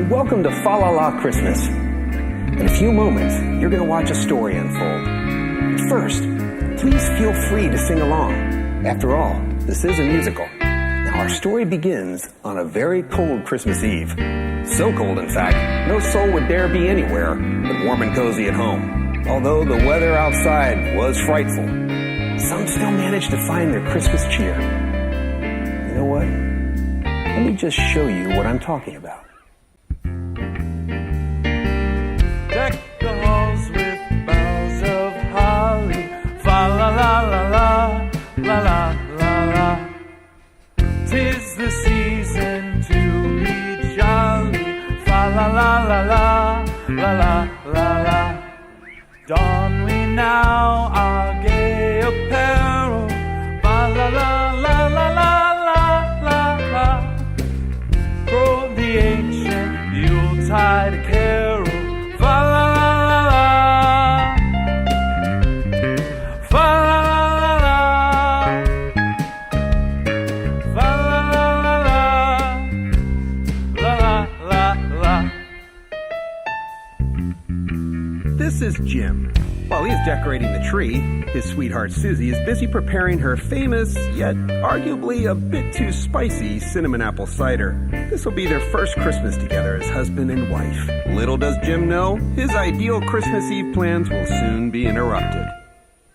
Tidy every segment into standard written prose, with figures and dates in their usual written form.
Welcome to Fa La La Christmas. In a few moments, you're going to watch a story unfold. But first, please feel free to sing along. After all, this is a musical. Now, our story begins on a very cold Christmas Eve. So cold, in fact, no soul would dare be anywhere but warm and cozy at home. Although the weather outside was frightful, some still managed to find their Christmas cheer. You know what? Let me just show you what I'm talking about. Deck the halls with boughs of holly. Fa la la la la, la la la la. 'Tis the season to be jolly. Fa la la la la, la la la la. Don we now our gay apparel. Fa la la la la la la la la. Throw the ancient Yuletide carol. Fa la la la la. Fa la la la la. Fa la la la la. La la la la. This is Jim. While he's decorating the tree, his sweetheart Susie is busy preparing her famous, yet arguably a bit too spicy, cinnamon apple cider. This will be their first Christmas together as husband and wife. Little does Jim know, his ideal Christmas Eve plans will soon be interrupted.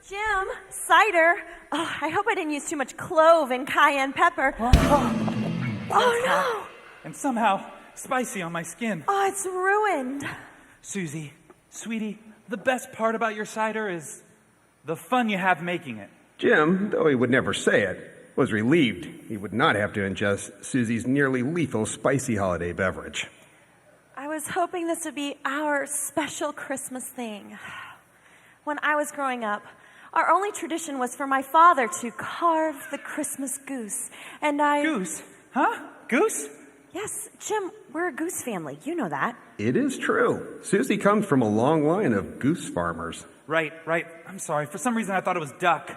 Jim, cider. Oh, I hope I didn't use too much clove and cayenne pepper. Oh no! And somehow spicy on my skin. Oh, it's ruined. Susie, sweetie, the best part about your cider is the fun you have making it. Jim, though he would never say it, was relieved he would not have to ingest Susie's nearly lethal spicy holiday beverage. I was hoping this would be our special Christmas thing. When I was growing up, our only tradition was for my father to carve the Christmas goose. And Goose? Huh? Goose? Yes, Jim, we're a goose family. You know that. It is true. Susie comes from a long line of goose farmers. Right. I'm sorry. For some reason I thought it was duck.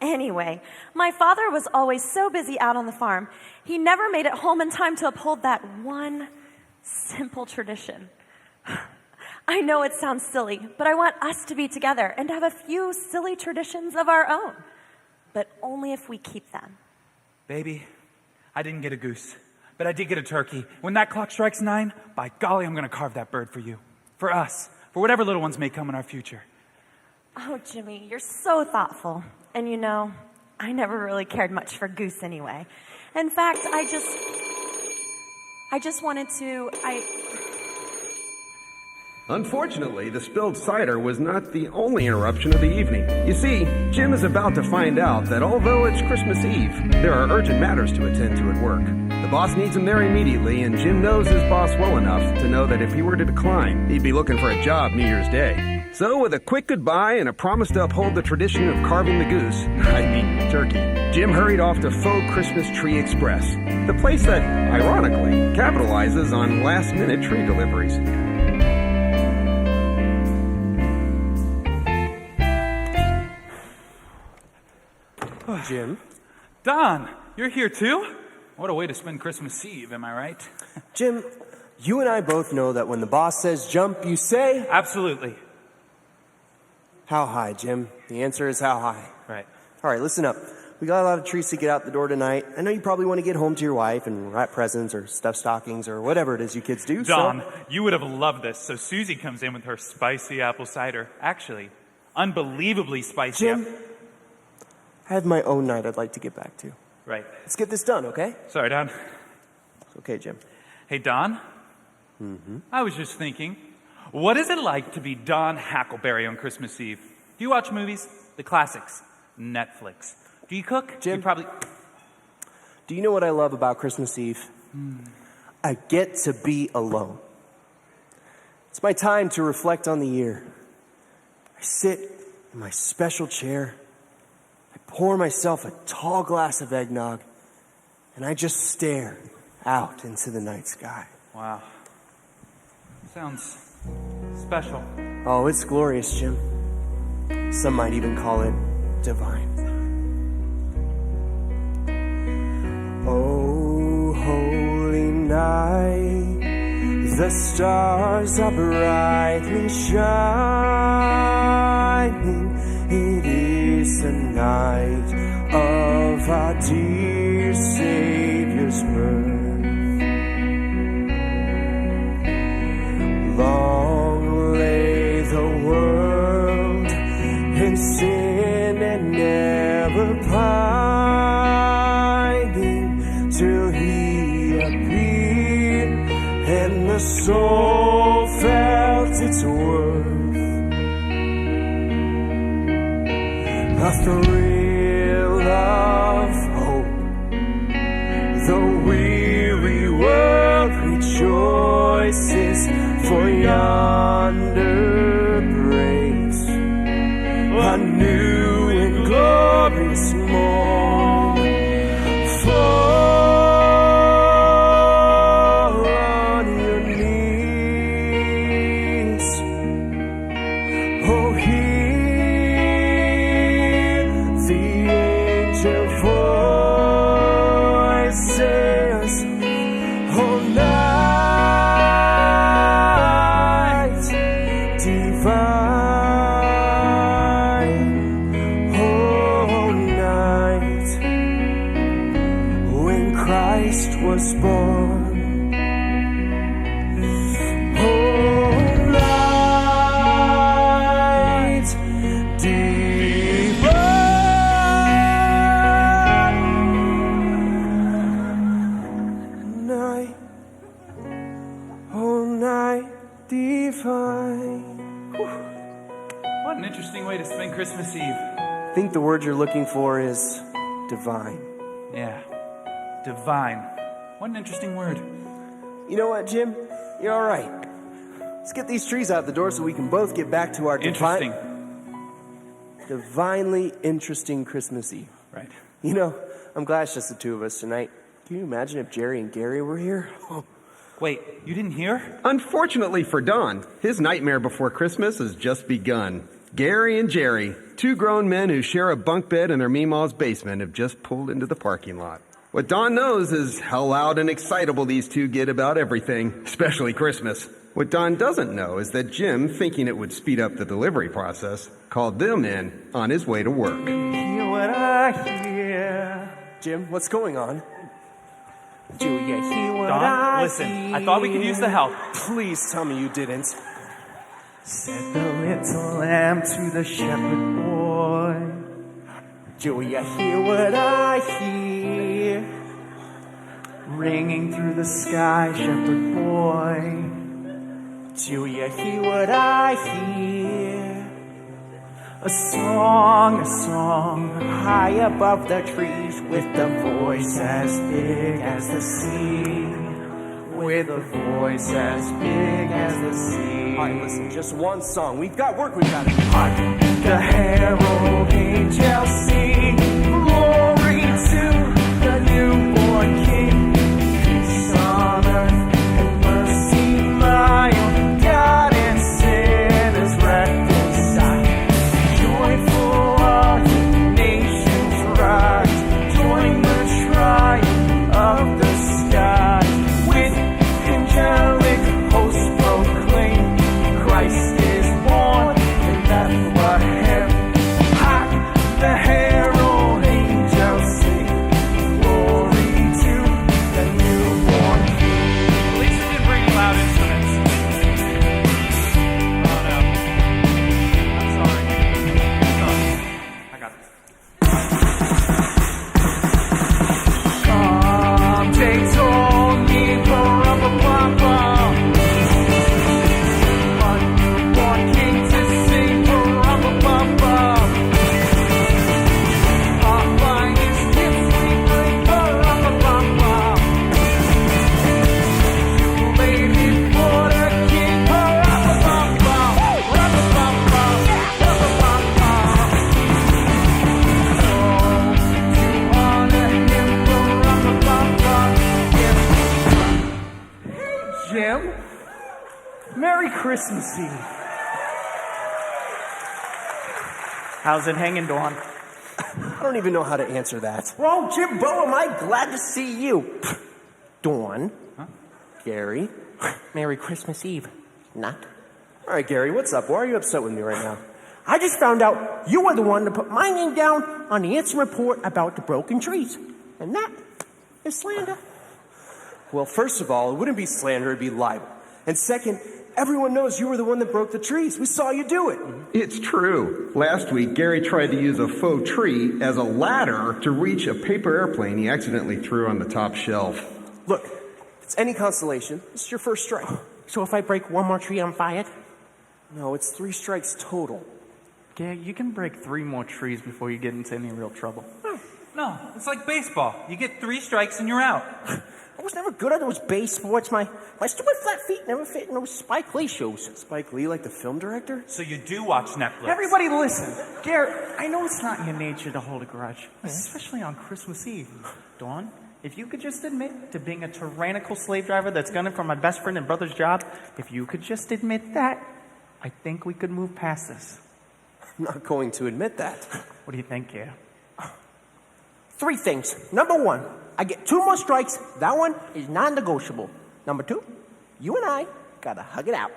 Anyway, my father was always so busy out on the farm, he never made it home in time to uphold that one simple tradition. I know it sounds silly, but I want us to be together and have a few silly traditions of our own. But only if we keep them. Baby, I didn't get a goose, but I did get a turkey. When that clock strikes 9, by golly, I'm going to carve that bird for you. For us. For whatever little ones may come in our future. Oh, Jimmy, you're so thoughtful. And you know, I never really cared much for goose anyway. In fact, I just wanted to, Unfortunately, the spilled cider was not the only interruption of the evening. You see, Jim is about to find out that although it's Christmas Eve, there are urgent matters to attend to at work. The boss needs him there immediately, and Jim knows his boss well enough to know that if he were to decline, he'd be looking for a job New Year's Day. So with a quick goodbye and a promise to uphold the tradition of carving the goose, turkey, Jim hurried off to Faux Christmas Tree Express, the place that, ironically, capitalizes on last-minute tree deliveries. Jim? Don, you're here too? What a way to spend Christmas Eve, am I right? Jim, you and I both know that when the boss says jump, you say... Absolutely. How high, Jim? The answer is how high. Right. All right, listen up. We got a lot of trees to get out the door tonight. I know you probably want to get home to your wife and wrap presents or stuff stockings or whatever it is you kids do. Don, you would have loved this. So Susie comes in with her spicy apple cider. Actually, unbelievably spicy. Jim, I have my own night I'd like to get back to. Right. Let's get this done, okay? Sorry, Don. Okay, Jim. Hey, Don. I was just thinking, what is it like to be Don Hackleberry on Christmas Eve? Do you watch movies? The classics. Netflix. Do you cook? Jim, You probably... Do you know what I love about Christmas Eve? I get to be alone. It's my time to reflect on the year. I sit in my special chair. I pour myself a tall glass of eggnog, and I just stare out into the night sky. Wow. Sounds special. Oh, it's glorious, Jim. Some might even call it divine. Oh, holy night, The stars are brightly shining. It is the night of our dear Savior's birth. Long lay the world in sin and never pining, till he appeared and the soul felt its worth. A thrill of hope, the weary world rejoices, for yonder breaks a new and glorious morn. Fall on your knees, oh, hear the angel voices, oh, night divine, oh, night when Christ was born. Oh, night divine, night, oh, night divine. What an interesting way to spend Christmas Eve. I think the word you're looking for is divine. Yeah. Divine. What an interesting word. You know what, Jim? You're all right. Let's get these trees out the door so we can both get back to our Interesting. divinely interesting Christmas Eve. Right. You know, I'm glad it's just the two of us tonight. Can you imagine if Jerry and Gary were here? Oh, Wait, you didn't hear? Unfortunately for Don, his nightmare before Christmas has just begun. Gary and Jerry, two grown men who share a bunk bed in their Meemaw's basement, have just pulled into the parking lot. What Don knows is how loud and excitable these two get about everything, especially Christmas. What Don doesn't know is that Jim, thinking it would speed up the delivery process, called them in on his way to work. hear what I hear. Jim, what's going on? Do you hear what Don, I listen, hear? I thought we could use the help. Please tell me you didn't. Said the little lamb to the shepherd boy. Do you hear what I hear? Ringing through the sky, shepherd boy. Do you hear what I hear? A song, High above the trees, with the voice as big as the sea. with a voice as big as the sea. All right, listen, just one song. We've got work we've got to do. The herald angels sing, glory to the newborn King. Peace on earth and mercy mild, God and sinners reconciled. Joyful are the nations rise, join the triumph of the skies. With angelic hosts proclaim, Christ is born in Bethlehem. Hark, the herald angels sing, glory to the newborn King. At least it didn't bring loud instruments. Oh no. I'm sorry. I got this. Come, they told me, pa-rum-pa-pum-pum. A newborn king to sing, pa-rum-pa-pum-pum. Papa is gifts we bring, pa-rum-pa-pum-pum. You lay before the king, pa-rum-pa-pum-pum. Rum-pa-pum-pum, rum-pa-pum-pum. To honor him, pa-rum-pa-pum-pum. Jim, Merry Christmas Eve. How's it hanging, Dawn? I don't even know how to answer that. Well, Jimbo, am I glad to see you. Dawn, Gary. Merry Christmas Eve. Not. All right, Gary, what's up? Why are you upset with me right now? I just found out you were the one to put my name down on the incident report about the broken trees. And that is slander. Well, first of all, it wouldn't be slander, it'd be libel. And second, everyone knows you were the one that broke the trees. We saw you do it. It's true. Last week, Gary tried to use a faux tree as a ladder to reach a paper airplane he accidentally threw on the top shelf. Look, if it's any consolation, this is your first strike. So if I break one more tree, I'm fired? No, it's 3 strikes total. Gary, you can break 3 more trees before you get into any real trouble. No, it's like baseball. You get 3 strikes and you're out. I was never good at those base sports. My stupid flat feet never fit in those Spike Lee shoes. Spike Lee, like the film director? So you do watch Netflix. Everybody listen. Gary, I know it's not in your nature to hold a grudge, especially on Christmas Eve. Dawn, if you could just admit to being a tyrannical slave driver that's gunning for my best friend and brother's job, if you could just admit that, I think we could move past this. I'm not going to admit that. What do you think, Gary? 3 things. Number 1, I get 2 more strikes. That one is non-negotiable. Number 2, you and I gotta hug it out.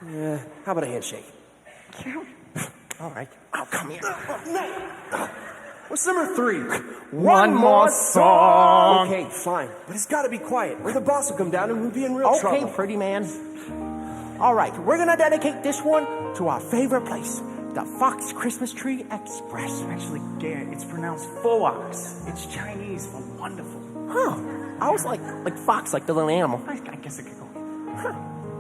Yeah, how about a handshake? All right. Oh, come here. What's number 3? One more song. Okay, fine. But it's got to be quiet, or the boss will come down and we'll be in real Okay, trouble. pretty man. All right, we're gonna dedicate this one to our favorite place, the Fox Christmas Tree Express. Actually, Gary, it's pronounced Fox. It's Chinese for wonderful. Huh? I was like fox, like the little animal. I guess it could go.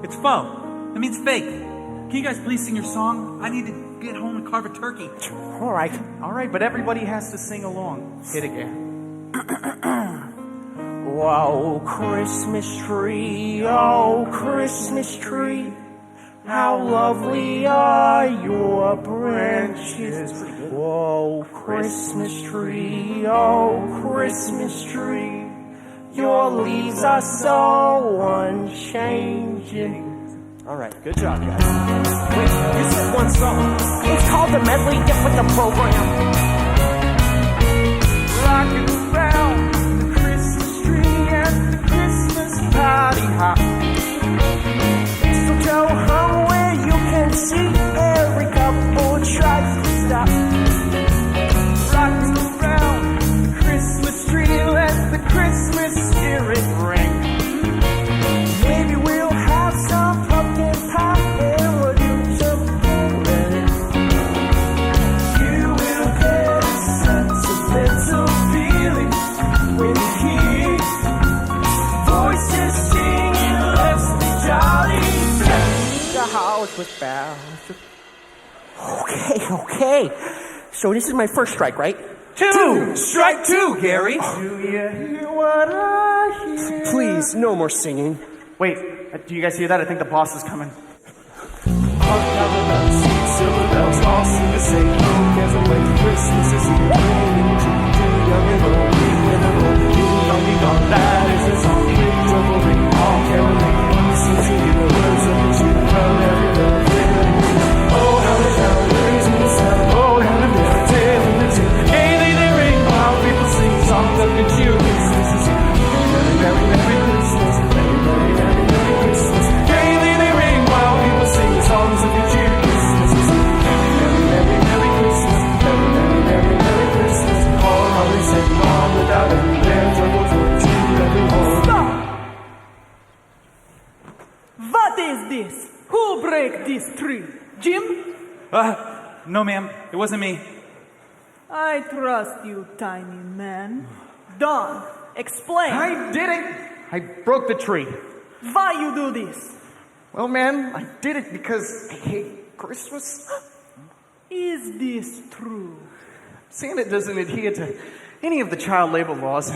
It's faux. That means fake. Can you guys please sing your song? I need to get home and carve a turkey. All right. All right, but everybody has to sing along. Hit it, Gary. Whoa, Christmas tree, oh, Christmas tree, how lovely are your branches. Whoa, Christmas tree, oh, Christmas tree, your leaves are so unchanging. All right, good job, guys. Wait, you said one song. It's called the medley. Get with the program. Rocking around the Christmas tree at the Christmas party hop. So tell her where you can see every couple tries to stop. Rocking around the Christmas tree, let the Christmas spirit ring. Maybe we'll have some pumpkin pie and we'll do some pudding. You will get a sentimental feeling when you hear voices singing, let's be jolly. The house with bells. Okay. So this is my first strike, right? 2! Strike 2, Gary! Do you hear what I hear? Please, no more singing. Wait, do you guys hear that? I think the boss is coming. Silver bells all seem to say, "Who cares away? Christmas is here." Ringing to young and old, young and old, young and old. That is the song. Ring, trouble, ring, all caroling. Listen to the words of the tune from every little thing. Oh, how the town rings in the sound. Oh, how the merry tale in the tune. Gaily they ring while people sing songs of good cheer. Christmas is here. Merry, merry, merry Christmas. Merry, merry, merry, merry Christmas. Gaily they ring while people sing songs of good cheer. Christmas is here. Merry, merry, merry Christmas. Merry, merry, merry, merry Christmas. All holly sing on without end. Their troubles were to every home. Stop! What is this? Who break this tree? Jim? No, ma'am. It wasn't me. I trust you, tiny man. Don, explain. I did it! I broke the tree. Why you do this? Well, man, I did it because I hate Christmas. Is this true? Santa doesn't adhere to any of the child labor laws.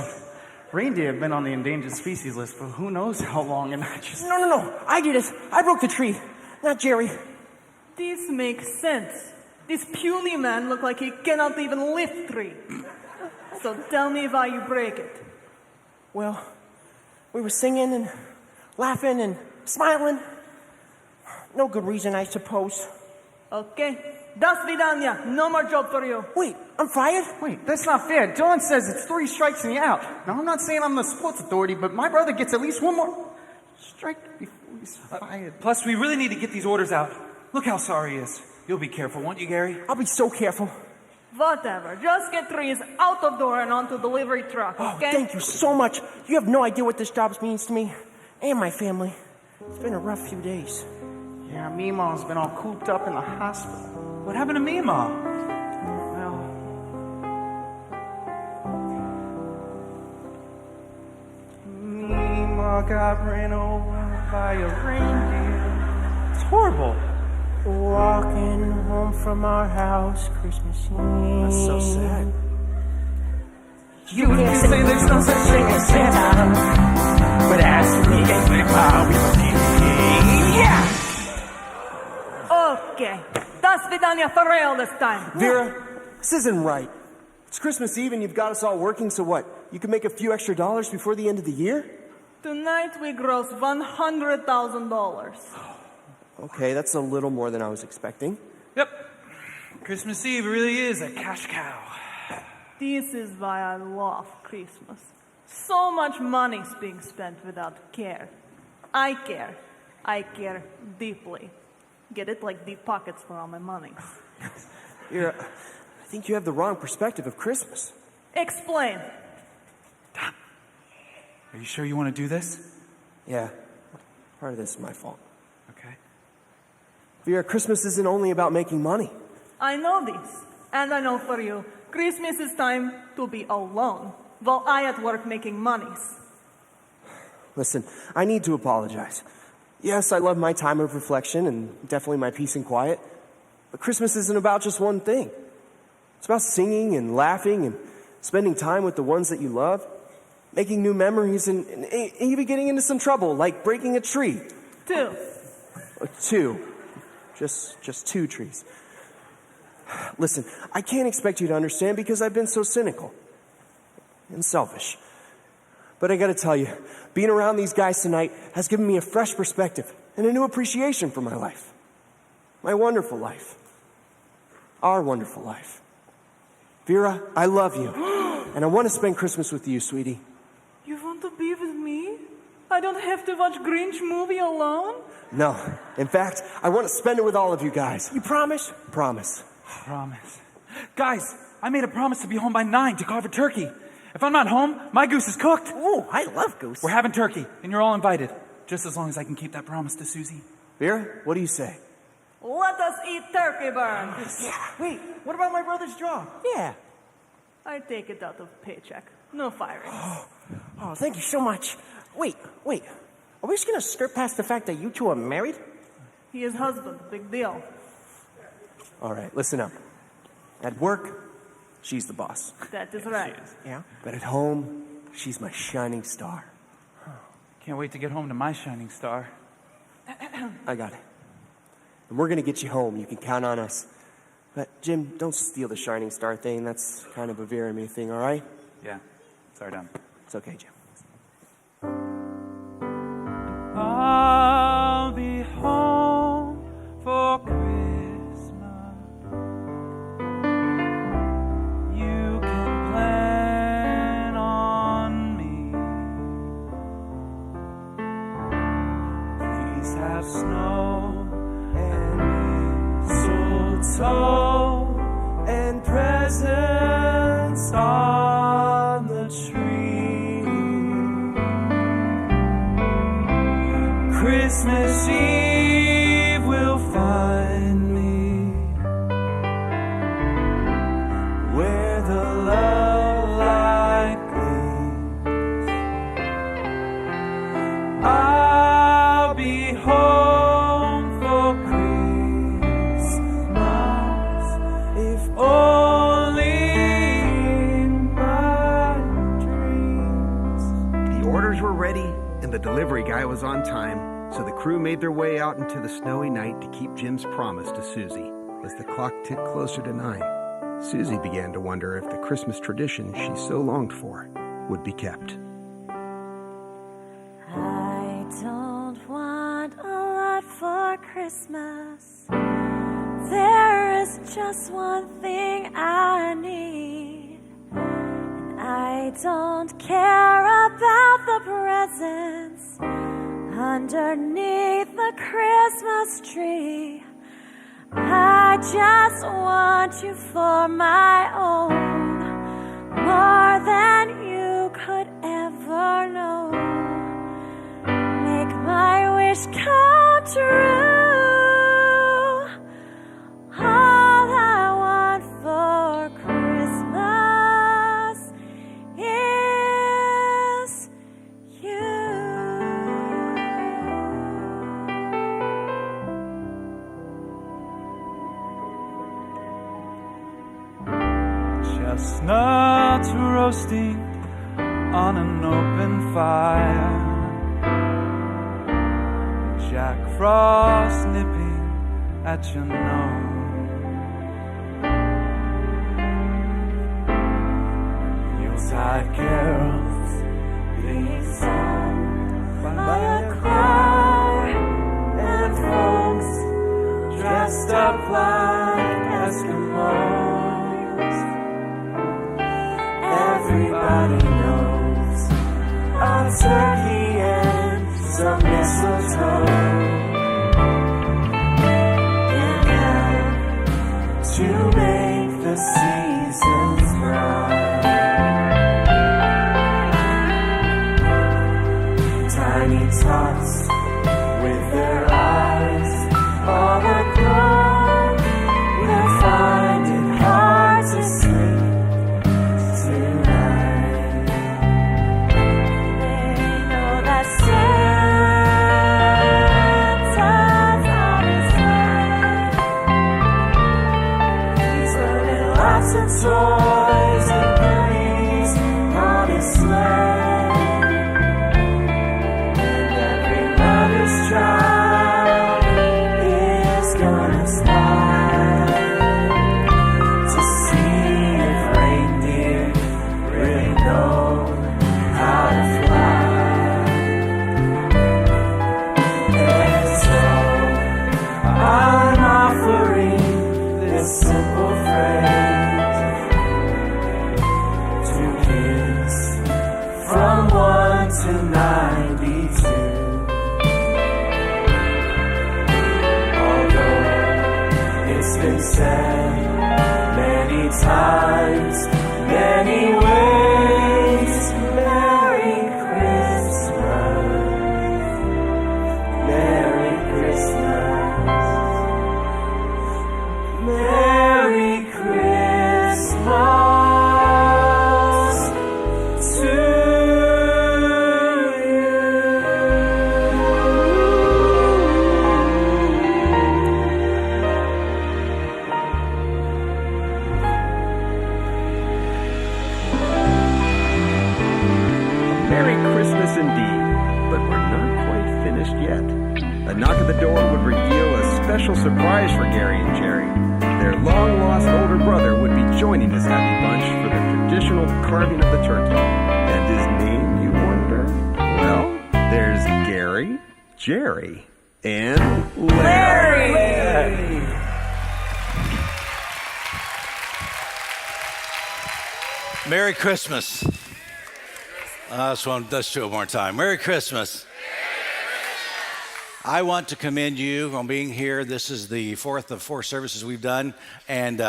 Reindeer have been on the endangered species list for who knows how long, and I just... No. I did it. I broke the tree. Not Jerry. This makes sense. This puny man look like he cannot even lift tree. So tell me why you break it. Well, we were singing and laughing and smiling. No good reason, I suppose. Okay. Das vidanya. No more job for you. Wait, I'm fired? Wait, that's not fair. Dawn says it's 3 strikes and you're out. Now, I'm not saying I'm the sports authority, but my brother gets at least one more... Strike before he's fired. Plus, we really need to get these orders out. Look how sorry he is. You'll be careful, won't you, Gary? I'll be so careful. Whatever. Just get trees out of door and onto delivery truck, okay? Oh, thank you so much. You have no idea what this job means to me and my family. It's been a rough few days. Yeah, Meemaw's been all cooped up in the hospital. What happened to Meemaw? Well, Meemaw got ran over by a reindeer. It's horrible. Walking home from our house Christmas Eve. That's so sad. You can say there's no such thing as Santa, but as for me and Grandpa, we believe. Yeah! Okay. Das vidanya for real this time. Vera, this isn't right. It's Christmas Eve and you've got us all working, so what? You can make a few extra dollars before the end of the year? Tonight we gross $100,000. Okay, that's a little more than I was expecting. Yep. Christmas Eve really is a cash cow. This is why I love Christmas. So much money's being spent without care. I care. I care deeply. Get it? Like deep pockets for all my money. Vera, I think you have the wrong perspective of Christmas. Explain. Tom, are you sure you want to do this? Yeah, part of this is my fault. Okay. Vera, Christmas isn't only about making money. I know this. And I know for you, Christmas is time to be alone, while I at work making monies. Listen, I need to apologize. Yes, I love my time of reflection and definitely my peace and quiet. But Christmas isn't about just one thing. It's about singing and laughing and spending time with the ones that you love, making new memories and even getting into some trouble, like breaking a tree. 2. Two. Just 2 trees. Listen, I can't expect you to understand because I've been so cynical and selfish. But I gotta tell you, being around these guys tonight has given me a fresh perspective and a new appreciation for my life. My wonderful life. Our wonderful life. Vera, I love you. And I want to spend Christmas with you, sweetie. You want to be with me? I don't have to watch Grinch movie alone? No. In fact, I want to spend it with all of you guys. You promise? Promise. Promise. Guys, I made a promise to be home by 9 to carve a turkey. If I'm not home, my goose is cooked. Oh, I love goose. We're having turkey, and you're all invited. Just as long as I can keep that promise to Susie. Vera, what do you say? Let us eat turkey burn. Wait, what about my brother's job? Yeah. I take it out of paycheck. No firings. Oh, thank you so much. Wait. Are we just gonna skirt past the fact that you two are married? He is husband. Big deal. All right, listen up. At work, she's the boss. That is right. Yeah. But at home, she's my shining star. Can't wait to get home to my shining star. I got it. And we're gonna get you home. You can count on us. But Jim, don't steal the shining star thing. That's kind of a Vera and me thing, all right? Yeah. Sorry, Dom. It's okay, Jim. I'll be home for Christmas. You can plan on me. Please have snow and mistletoe and presents on the tree. Christmas Eve will find me where the love light gleams. I'll be home for Christmas, if only in my dreams. The orders were ready, and the delivery guy was on time, so the crew made their way out into the snowy night to keep Jim's promise to Susie. As the clock ticked closer to 9, Susie began to wonder if the Christmas tradition she so longed for would be kept. I don't want a lot for Christmas. There is just one thing I need. And I don't care about the presents underneath the Christmas tree. I just want you for my own, more than you could ever know. Make my wish come true. All I want for Christmas is you. Chestnuts roasting on an open fire, Jack Frost nipping at your nose. Yuletide carols being sung by a choir, and folks dressed up like Eskimos. Everybody knows a turkey and some mistletoe can help to make the seasons bright. Tiny tots with their eyes all aglow will find it hard to sleep tonight. They know that Santa's on his way. He's loaded lots of toys and goodies on his sleigh. And every mother's child is gonna smile to see if reindeer really know how to fly. And so I'm offering this simple phrase to kids from 1 to 92. Although it's been said many times, many ways, Merry Christmas, Merry Christmas, Merry Christmas to you. Merry Christmas indeed, but we're not quite finished yet. A knock at the door would reveal a special surprise for Gary and Jerry. Their long-lost older brother would be joining this happy bunch for the traditional carving of the turkey. And his name, you wonder? Well, there's Gary, Jerry, and Larry. Merry Christmas. Let's do it one more time. Merry Christmas. I want to commend you on being here. This is the fourth of 4 services we've done. And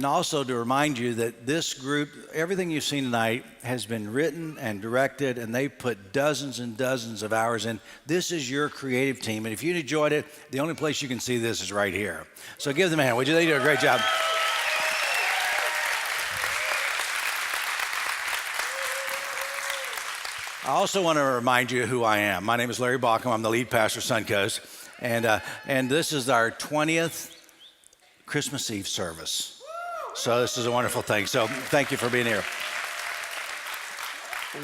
also to remind you that this group, everything you've seen tonight has been written and directed, and they put dozens and dozens of hours in. This is your creative team. And if you enjoyed it, the only place you can see this is right here. So give them a hand, would you? They do a great job. I also want to remind you who I am. My name is Larry Bauckham. I'm the lead pastor of Suncoast. And this is our 20th Christmas Eve service. So this is a wonderful thing. So thank you for being here.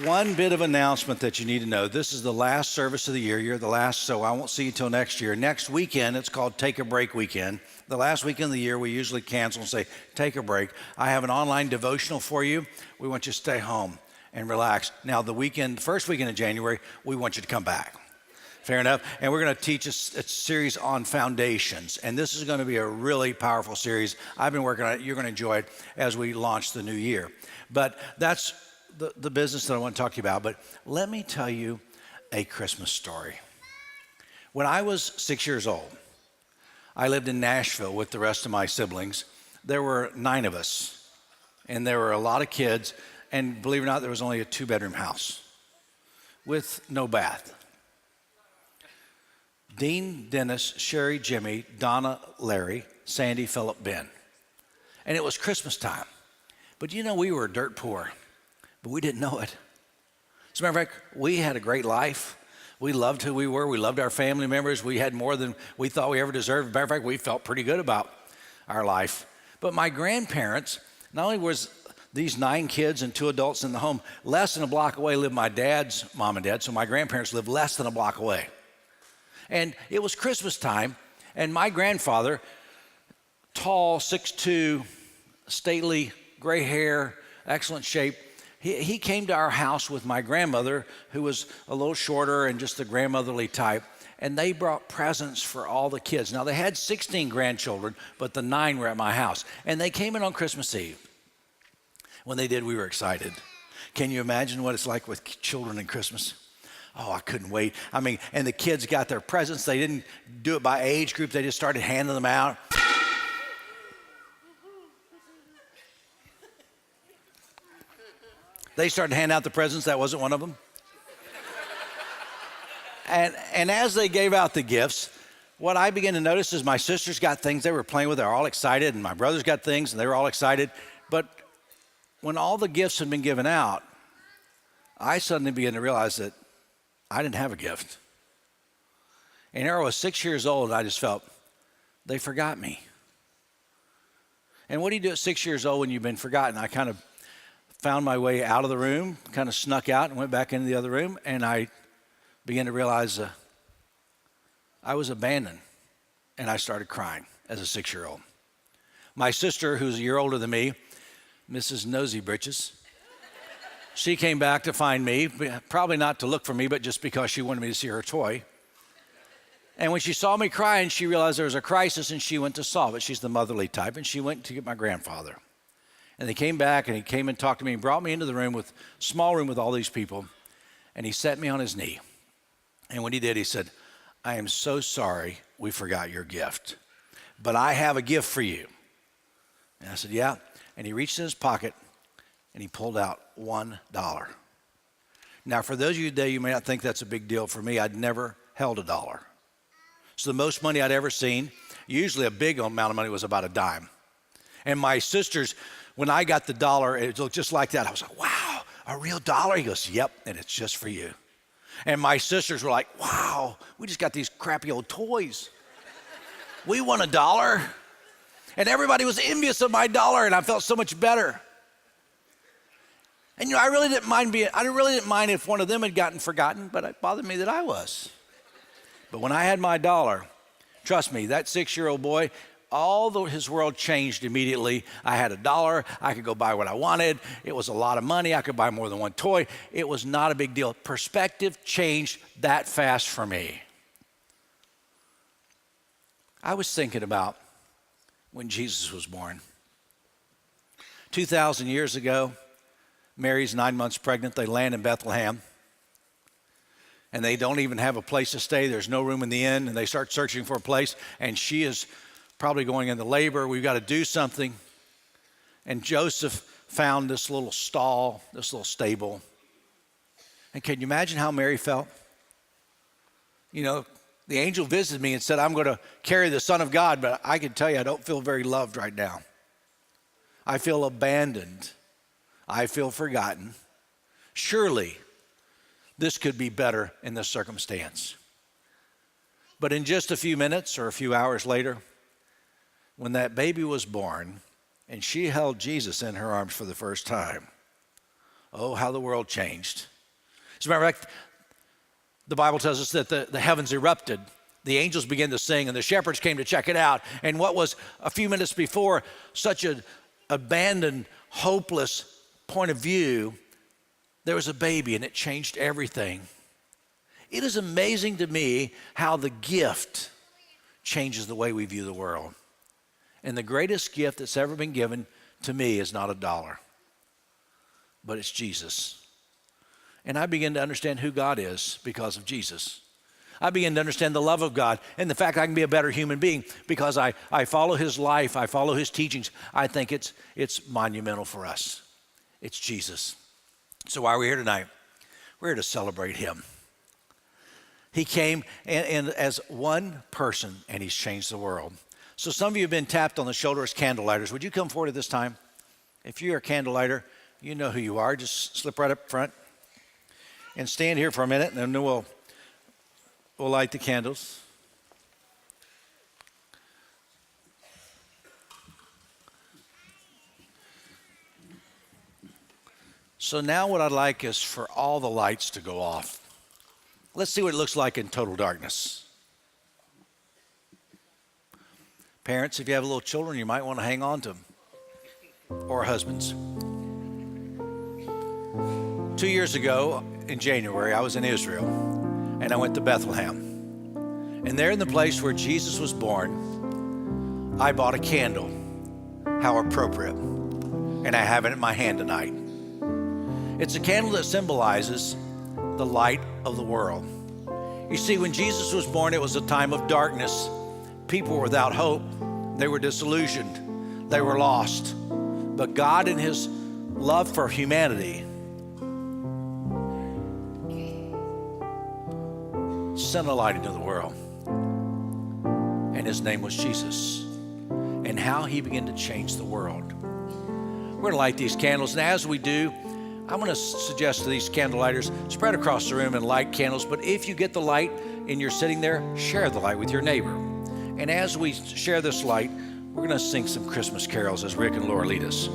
One bit of announcement that you need to know. This is the last service of the year. You're the last, so I won't see you till next year. Next weekend, it's called Take a Break Weekend. The last weekend of the year, we usually cancel and say, take a break. I have an online devotional for you. We want you to stay home and relax. Now, first weekend of January, we want you to come back. Fair enough? And we're going to teach a series on foundations. And this is going to be a really powerful series. I've been working on it. You're going to enjoy it as we launch the new year. But that's the business that I want to talk to you about. But let me tell you a Christmas story. When I was 6 years old, I lived in Nashville with the rest of my siblings. There were 9 of us, and there were a lot of kids, and believe it or not, there was only a 2-bedroom house with no bath. Dean, Dennis, Sherry, Jimmy, Donna, Larry, Sandy, Philip, Ben. And it was Christmas time. But you know, we were dirt poor, but we didn't know it. As a matter of fact, we had a great life. We loved who we were. We loved our family members. We had more than we thought we ever deserved. As a matter of fact, we felt pretty good about our life. But my grandparents, not only was these 9 kids and 2 adults in the home, less than a block away lived my dad's mom and dad, so my grandparents lived less than a block away. And it was Christmas time, and my grandfather, tall, 6'2", stately, gray hair, excellent shape, he came to our house with my grandmother, who was a little shorter and just the grandmotherly type, and they brought presents for all the kids. Now, they had 16 grandchildren, but the 9 were at my house, and they came in on Christmas Eve. When they did, we were excited. Can you imagine what it's like with children in Christmas? Oh, I couldn't wait. I mean, and the kids got their presents. They didn't do it by age group. They just started handing them out. They started handing out the presents. That wasn't one of them. And as they gave out the gifts, what I began to notice is my sisters got things they were playing with. They were all excited. And my brothers got things, and they were all excited. But when all the gifts had been given out, I suddenly began to realize that I didn't have a gift. And here I was 6 years old, and I just felt, they forgot me. And what do you do at 6 years old when you've been forgotten? I kind of found my way out of the room, kind of snuck out and went back into the other room, and I began to realize I was abandoned, and I started crying as a 6-year-old. My sister, who's a year older than me, Mrs. Nosy Britches, she came back to find me, probably not to look for me, but just because she wanted me to see her toy. And when she saw me crying, she realized there was a crisis, and she went to solve it. She's the motherly type, and she went to get my grandfather. And they came back, and he came and talked to me and brought me into the room, small room with all these people, and he set me on his knee. And when he did, he said, I am so sorry we forgot your gift, but I have a gift for you. And I said, yeah. And he reached in his pocket, and he pulled out $1. Now, for those of you today, you may not think that's a big deal. For me, I'd never held a dollar. So the most money I'd ever seen, usually a big amount of money, was about a dime. And my sisters, when I got the dollar, it looked just like that. I was like, wow, a real dollar? He goes, yep, and it's just for you. And my sisters were like, wow, we just got these crappy old toys. We won $1. And everybody was envious of my dollar, and I felt so much better. And you know, I really didn't mind if one of them had gotten forgotten, but it bothered me that I was. But when I had my dollar, trust me, that 6-year-old boy, his world changed immediately. I had $1. I could go buy what I wanted. It was a lot of money. I could buy more than one toy. It was not a big deal. Perspective changed that fast for me. I was thinking about when Jesus was born. 2,000 years ago, Mary's 9 months pregnant. They land in Bethlehem. And they don't even have a place to stay. There's no room in the inn. And they start searching for a place. And she is probably going into labor. We've got to do something. And Joseph found this little stall, this little stable. And can you imagine how Mary felt? You know, the angel visited me and said, I'm going to carry the Son of God, but I can tell you I don't feel very loved right now. I feel abandoned. I feel forgotten. Surely this could be better in this circumstance. But in just a few minutes or a few hours later, when that baby was born and she held Jesus in her arms for the first time, oh, how the world changed. As a matter of fact, the Bible tells us that the heavens erupted. The angels began to sing, and the shepherds came to check it out. And what was a few minutes before such an abandoned, hopeless point of view, there was a baby, and it changed everything. It is amazing to me how the gift changes the way we view the world. And the greatest gift that's ever been given to me is not $1, but it's Jesus. And I begin to understand who God is because of Jesus. I begin to understand the love of God and the fact I can be a better human being because I follow his life, I follow his teachings. I think it's monumental for us. It's Jesus. So why are we here tonight? We're here to celebrate him. He came and as one person, and he's changed the world. So some of you have been tapped on the shoulder as candlelighters. Would you come forward at this time? If you're a candlelighter, you know who you are. Just slip right up front and stand here for a minute, and then we'll light the candles. So now what I'd like is for all the lights to go off. Let's see what it looks like in total darkness. Parents, if you have little children, you might want to hang on to them. Or husbands. 2 years ago, in January, I was in Israel, and I went to Bethlehem. And there in the place where Jesus was born, I bought a candle. How appropriate. And I have it in my hand tonight. It's a candle that symbolizes the light of the world. You see, when Jesus was born, it was a time of darkness. People were without hope. They were disillusioned. They were lost. But God, in his love for humanity, sent a light into the world. And his name was Jesus. And how he began to change the world. We're going to light these candles. And as we do, I'm going to suggest to these candlelighters, spread across the room and light candles. But if you get the light and you're sitting there, share the light with your neighbor. And as we share this light, we're going to sing some Christmas carols as Rick and Laura lead us.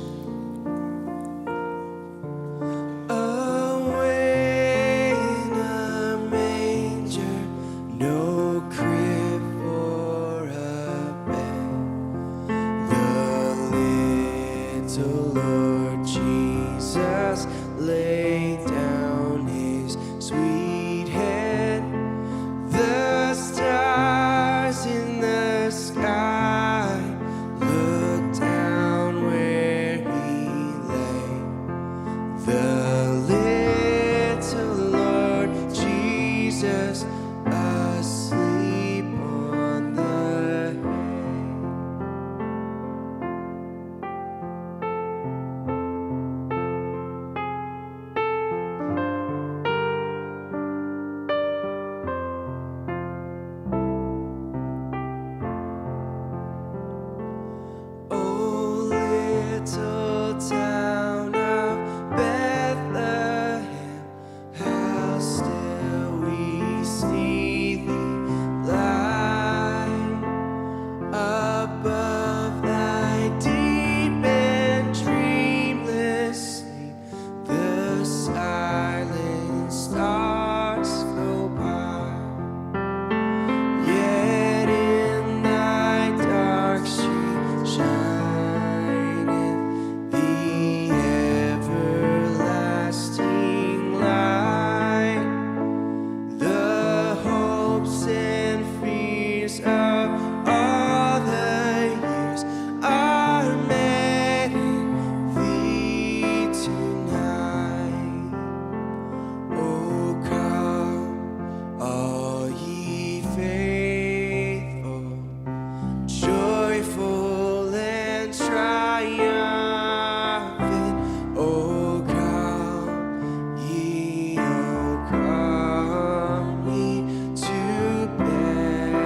Away in a manger, no crib for a bed. The little Lord Jesus laid down his sweet head. The stars in the sky looked down where he lay. The little Lord Jesus asleep on the hay. Oh, little town of Bethlehem, how still we see thee lie above thy deep and dreamless sleep. The silent stars go by. Yet in thy dark street shineth the everlasting light. The hopes and fears of all the years are met in thee tonight. Oh, come, all ye faithful, joyful and triumphant. Oh, come ye to Bethlehem.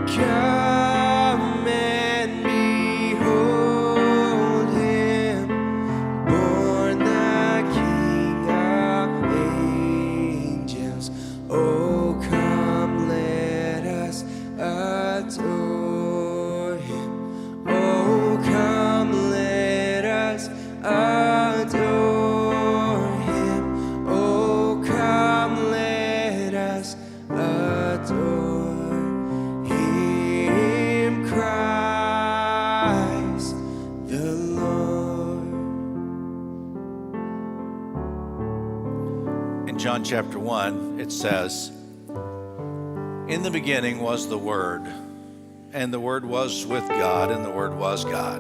Come and behold him, born the King of angels. Oh, come, let us adore him. Oh, come, let us adore him. Oh, come, let us adore him, Christ the Lord. In John chapter 1, it says, in the beginning was the Word, and the Word was with God, and the Word was God.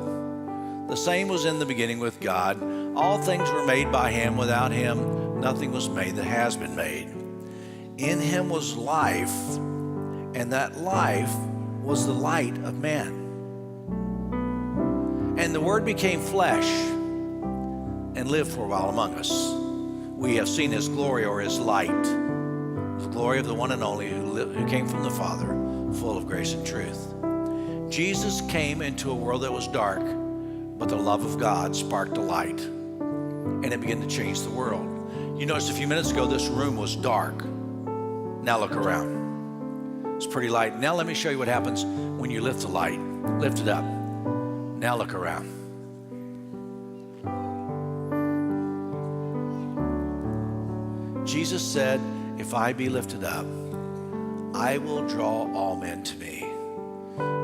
The same was in the beginning with God. All things were made by him. Without him nothing was made that has been made. In him was life, and that life was the light of man. And the Word became flesh and lived for a while among us. We have seen his glory, or his light, the glory of the one and only who came from the Father, full of grace and truth. Jesus came into a world that was dark, but the love of God sparked a light, and it began to change the world. You noticed a few minutes ago this room was dark. Now look around. It's pretty light. Now let me show you what happens when you lift the light. Lift it up. Now look around. Jesus said, if I be lifted up, I will draw all men to me.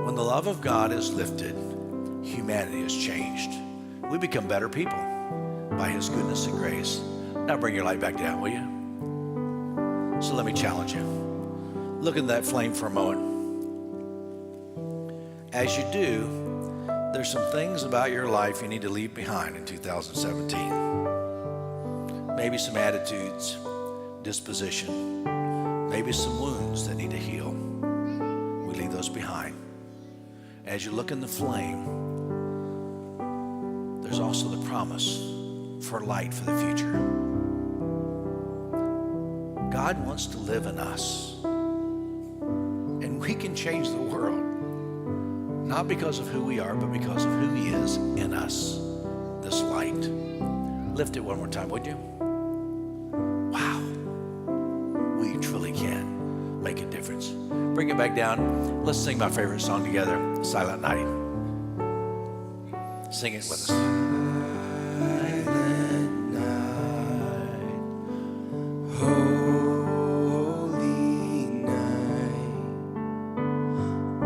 When the love of God is lifted, humanity is changed. We become better people by his goodness and grace. Now bring your light back down, will you? So let me challenge you. Look at that flame for a moment. As you do, there's some things about your life you need to leave behind in 2017. Maybe some attitudes, disposition, maybe some wounds that need to heal. We leave those behind. As you look in the flame, there's also the promise for light for the future. God wants to live in us, and we can change the world, not because of who we are, but because of who he is in us, this light. Lift it one more time, would you? Wow. We truly can make a difference. Bring it back down. Let's sing my favorite song together, Silent Night. Sing it with us. Silent night, holy night,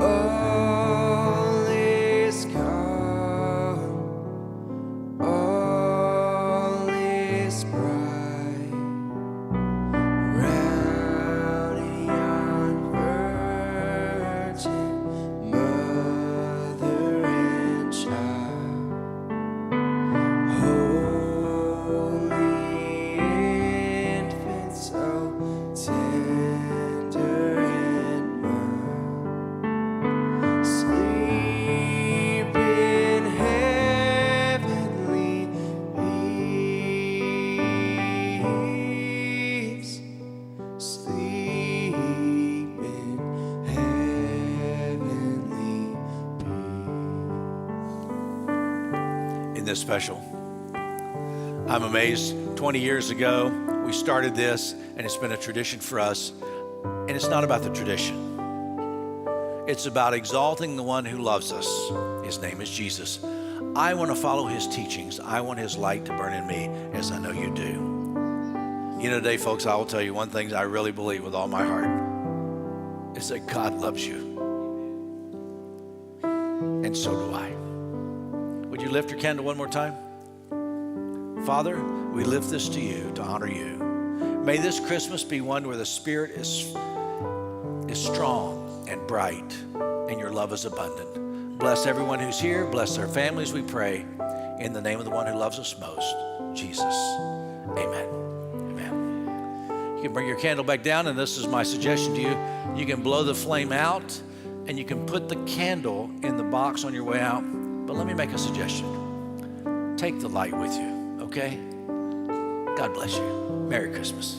all is calm, all is bright, round a young virgin, mother and child. Holy infant, so tender and mild, sleep in heavenly peace, sleep in heavenly peace. In this special, I'm amazed 20 years ago we started this, and it's been a tradition for us. And it's not about the tradition, it's about exalting the one who loves us. His name is Jesus. I want to follow his teachings. I want his light to burn in me, as I know you do. You know, today, folks, I will tell you one thing I really believe with all my heart is that God loves you, and so do I. Would you lift your candle one more time? Father, we lift this to you to honor you. May this Christmas be one where the Spirit is strong and bright and your love is abundant. Bless everyone who's here. Bless their families, we pray. In the name of the one who loves us most, Jesus. Amen. Amen. You can bring your candle back down, and this is my suggestion to you. You can blow the flame out, and you can put the candle in the box on your way out. But let me make a suggestion. Take the light with you, okay? God bless you. Merry Christmas.